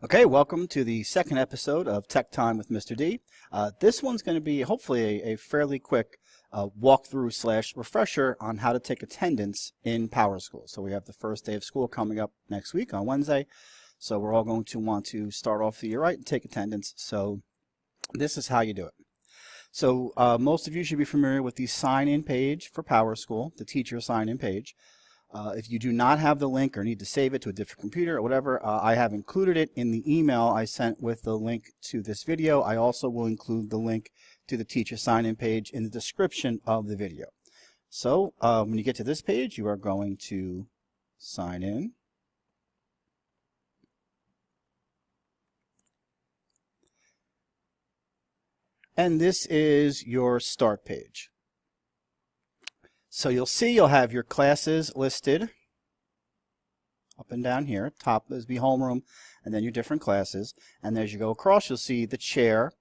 Okay, welcome to the second episode of Tech Time with Mr. D. This one's going to be hopefully a fairly quick walkthrough slash refresher on how to take attendance in Powerschool. So we have the first day of school coming up next week on Wednesday. So we're all going to want to start off the year right and take attendance. So this is how you do it. So most of you should be familiar with the sign-in page for Powerschool, the teacher sign-in page. If you do not have the link or need to save it to a different computer or whatever, I have included it in the email I sent with the link to this video. I also will include the link to the teacher sign-in page in the description of the video. So when you get to this page, you are going to sign in. And this is your start page. So you'll see you'll have your classes listed up and down here. Top is the homeroom, and then your different classes. And as you go across, you'll see the chair,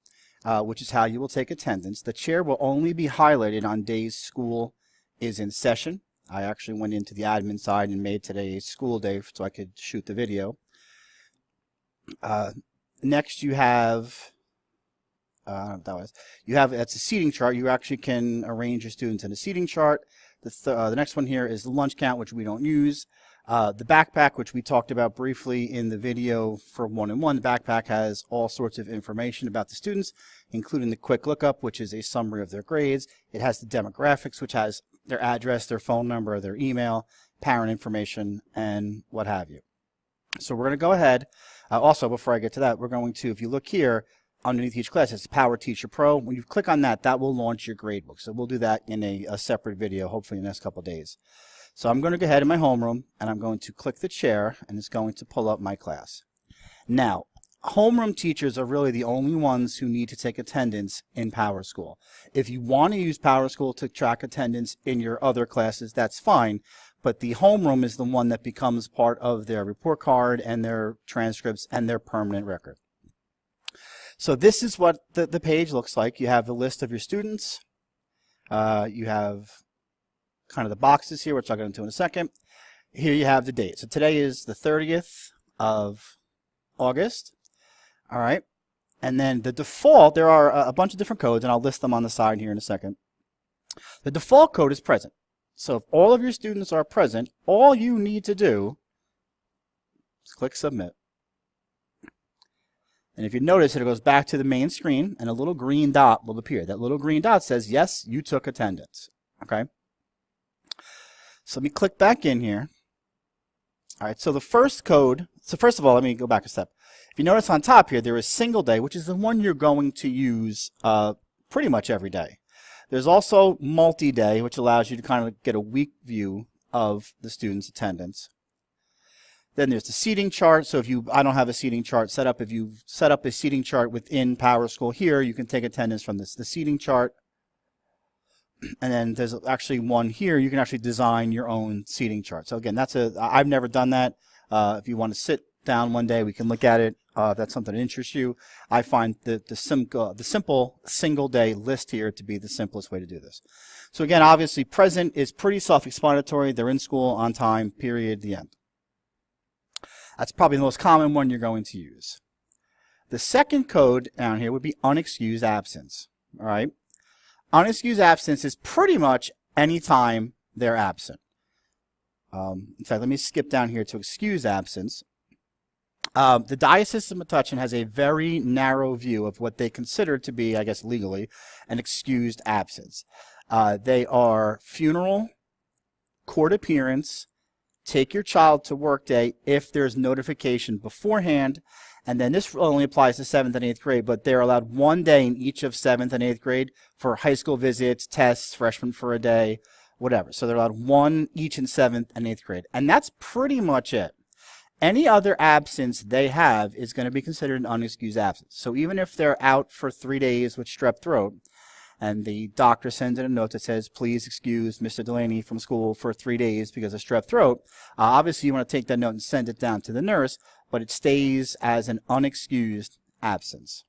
which is how you will take attendance. The chair will only be highlighted on days school is in session. I actually went into the admin side and made today a school day so I could shoot the video. Next you have... that's a seating chart. You actually can arrange your students in a seating chart. The next one here is the lunch count, which we don't use. The backpack, which we talked about briefly in the video for 1-on-1. The backpack has all sorts of information about the students, including the quick lookup, which is a summary of their grades. It has the demographics, which has their address, their phone number, their email, parent information, and what have you. So we're going to go ahead. Also, before I get to that, we're going to, if you look here, underneath each class, it's Power Teacher Pro. When you click on that, that will launch your gradebook. So we'll do that in a separate video, hopefully in the next couple of days. So I'm going to go ahead in my homeroom, and I'm going to click the chair, and it's going to pull up my class. Now, homeroom teachers are really the only ones who need to take attendance in Powerschool. If you want to use Powerschool to track attendance in your other classes, that's fine. But the homeroom is the one that becomes part of their report card and their transcripts and their permanent record. So this is what the page looks like. You have the list of your students. You have kind of the boxes here, which I'll get into in a second. Here you have the date. So today is the 30th of August. All right. And then the default, there are a bunch of different codes, and I'll list them on the side here in a second. The default code is present. So if all of your students are present, all you need to do is click Submit. And if you notice, it goes back to the main screen, and a little green dot will appear. That little green dot says, yes, you took attendance. Okay? So let me click back in here. All right, so the first code, so first of all, let me go back a step. If you notice on top here, there is single day, which is the one you're going to use pretty much every day. There's also multi-day, which allows you to kind of get a week view of the student's attendance. Then there's the seating chart. So I don't have a seating chart set up. If you set up a seating chart within Powerschool here, you can take attendance from the seating chart. And then there's actually one here. You can actually design your own seating chart. So again, I've never done that. If you want to sit down one day, we can look at it. If that's something that interests you. I find the simple single day list here to be the simplest way to do this. So again, obviously present is pretty self-explanatory. They're in school on time, period, the end. That's probably the most common one you're going to use. The second code down here would be unexcused absence. All right? Unexcused absence is pretty much any time they're absent. In fact, let me skip down here to excused absence. The Diocese of Metuchen has a very narrow view of what they consider to be, I guess legally, an excused absence. They are funeral, court appearance, take your child to work day if there's notification beforehand, and then this only applies to 7th and 8th grade, but they're allowed one day in each of 7th and 8th grade for high school visits, tests, freshmen for a day, whatever. So they're allowed one each in 7th and 8th grade, and that's pretty much it. Any other absence they have is going to be considered an unexcused absence. So even if they're out for 3 days with strep throat, and the doctor sends in a note that says, please excuse Mr. Delaney from school for 3 days because of strep throat. Obviously, you want to take that note and send it down to the nurse, but it stays as an unexcused absence.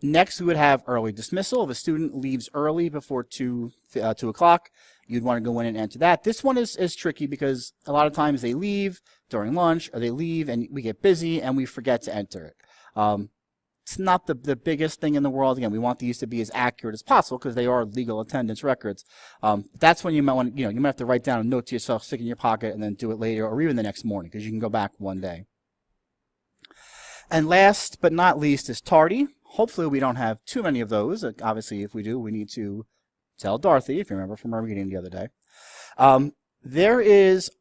Next, we would have early dismissal. If a student leaves early before 2 o'clock, you'd want to go in and enter that. This one is tricky because a lot of times they leave during lunch, or they leave and we get busy and we forget to enter it. It's not the biggest thing in the world. Again, we want these to be as accurate as possible because they are legal attendance records. That's when you might want to, you might have to write down a note to yourself, stick it in your pocket, and then do it later or even the next morning because you can go back one day. And last but not least is tardy. Hopefully we don't have too many of those. Obviously, if we do, we need to tell Dorothy, if you remember from our meeting the other day.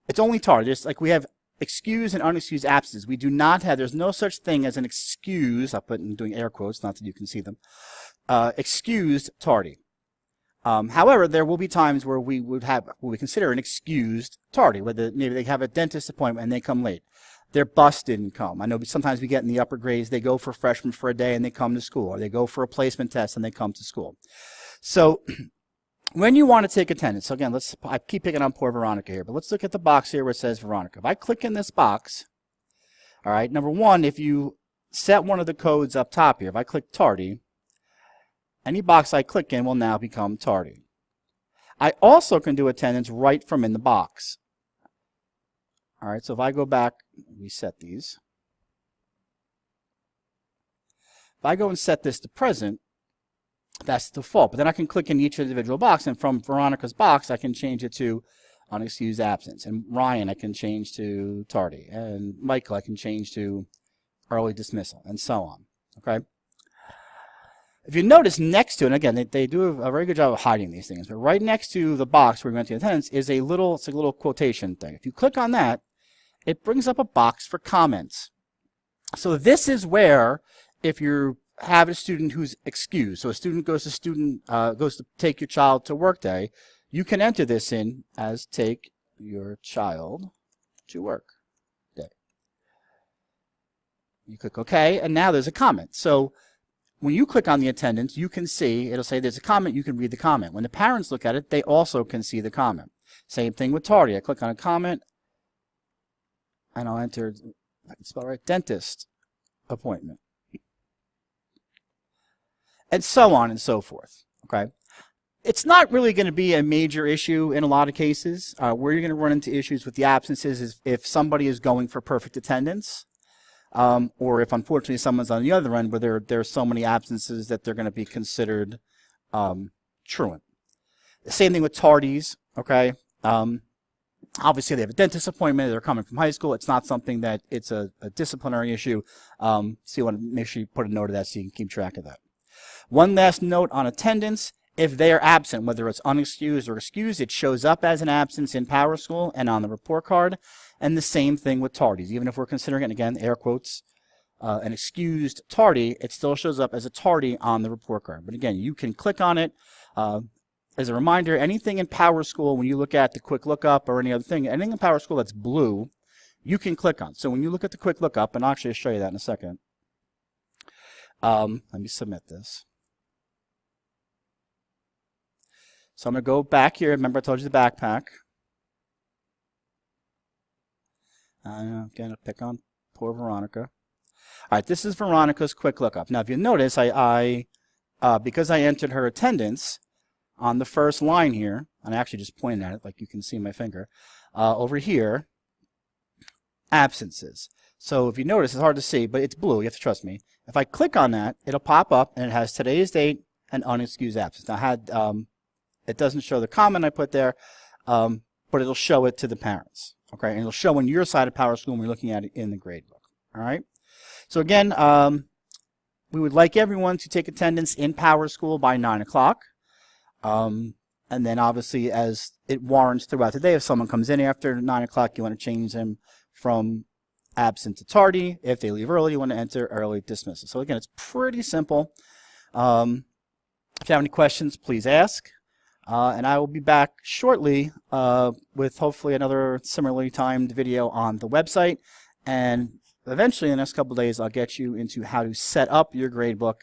It's only tardy. There's, like, we have excused and unexcused absences. We do not have, there's no such thing as an excuse, I'll put in doing air quotes, not that you can see them, excused tardy. However, there will be times where we would have what we consider an excused tardy, whether maybe they have a dentist appointment and they come late. Their bus didn't come. I know sometimes we get in the upper grades, they go for freshmen for a day and they come to school, or they go for a placement test and they come to school. So when you want to take attendance, so again, I keep picking on poor Veronica here, but let's look at the box here where it says Veronica. If I click in this box, all right, number one, if you set one of the codes up top here, if I click tardy, any box I click in will now become tardy. I also can do attendance right from in the box. All right, so if I go back, reset these. If I go and set this to present, that's the default. But then I can click in each individual box, and from Veronica's box, I can change it to unexcused absence. And Ryan, I can change to tardy. And Michael, I can change to early dismissal, and so on. Okay. If you notice next to it, and again, they do a very good job of hiding these things, but right next to the box where we're going to attendance is it's like a little quotation thing. If you click on that, it brings up a box for comments. So this is where, if you have a student who's excused, so a student goes to take your child to work day, you can enter this in as take your child to work day. You click OK, and now there's a comment. So when you click on the attendance, you can see, it'll say there's a comment, you can read the comment. When the parents look at it, they also can see the comment. Same thing with tardy. I click on a comment, and I'll enter, I can spell right, dentist appointment. And so on and so forth. Okay, it's not really going to be a major issue in a lot of cases. Where you're going to run into issues with the absences is if somebody is going for perfect attendance, or if unfortunately someone's on the other end where there are so many absences that they're going to be considered truant. The same thing with tardies. Okay, obviously they have a dentist appointment, they're coming from high school, it's not something that it's a disciplinary issue, so you want to make sure you put a note of that so you can keep track of that. One last note on attendance: if they are absent, whether it's unexcused or excused, it shows up as an absence in Powerschool and on the report card. And the same thing with tardies. Even if we're considering it, again, air quotes, an excused tardy, it still shows up as a tardy on the report card. But again, you can click on it. As a reminder, anything in Powerschool, when you look at the quick lookup or any other thing, anything in Powerschool that's blue, you can click on. So when you look at the quick lookup, and I'll actually show you that in a second. Let me submit this. So I'm going to go back here. Remember I told you the backpack. Again, I'll pick on poor Veronica. All right, this is Veronica's quick lookup. Now, if you notice, because I entered her attendance on the first line here, and I actually just pointed at it like you can see my finger, over here, absences. So if you notice, it's hard to see, but it's blue. You have to trust me. If I click on that, it'll pop up, and it has today's date and unexcused absence. Now, it doesn't show the comment I put there, but it'll show it to the parents. Okay, and it'll show on your side of Powerschool when we're looking at it in the gradebook. All right. So again, we would like everyone to take attendance in Powerschool by 9 o'clock. And then obviously, as it warrants throughout the day, if someone comes in after 9 o'clock, you want to change them from absent to tardy. If they leave early, you want to enter early dismissal. So again, it's pretty simple. If you have any questions, please ask. And I will be back shortly with hopefully another similarly timed video on the website. And eventually in the next couple of days, I'll get you into how to set up your gradebook,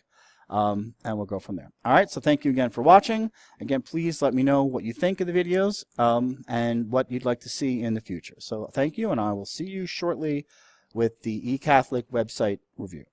and we'll go from there. All right, so thank you again for watching. Again, please let me know what you think of the videos and what you'd like to see in the future. So thank you, and I will see you shortly with the eCatholic website review.